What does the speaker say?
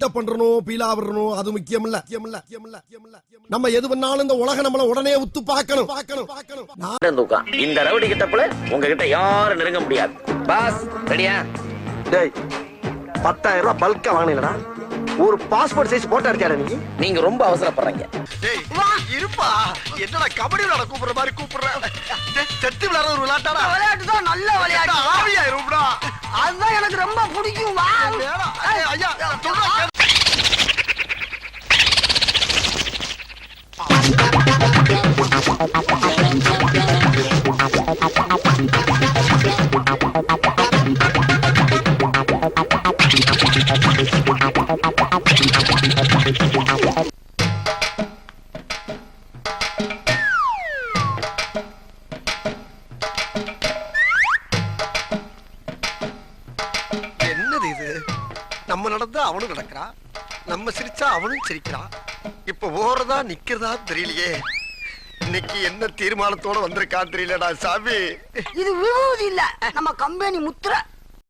Build up பண்றணும் Beela வரணும் அது முக்கியம் இல்ல. நம்ம எது பண்ணாலும் இந்த உலக நம்மள உடனே உத்து பார்க்கணும். இந்த ரவுடி கிட்டப்பல உங்ககிட்ட யாரும் நெருங்க முடியாது. பாஸ் ரெடியா? டேய் 10,000 ரூபாய் பல்கா வாங்கினீங்களா? ஒரு பாஸ்போர்ட் சைஸ் போட்டோ எடுத்தியாடா நீ? நீங்க ரொம்ப அவசரப்படுறீங்க. டேய் இருப்பா, என்னடா கபடி விளையாட கூப்பிடுற மாதிரி கூப்பிடுற? செத்து விளையாடுற ஒரு விளையாட்டாடா? விளையாட்டு தான், நல்ல விளையாட்டு. ஆவியா இருடா. அதுதான் எனக்கு ரொம்ப பிடிக்கும். வா ஐயா என்னது இது? நம்ம நடந்தா அவனும் நடக்கிறான், நம்ம சிரிச்சா அவனும் சிரிக்கிறான். இப்ப ஓடுறதா நிக்கிறதா தெரியலையே. இன்னைக்கு என்ன தீர்மானத்தோட வந்திருக்கான்னு தெரியலடா சாமி. இது விபூதி இல்ல, நம்ம கம்பெனி முத்திரை.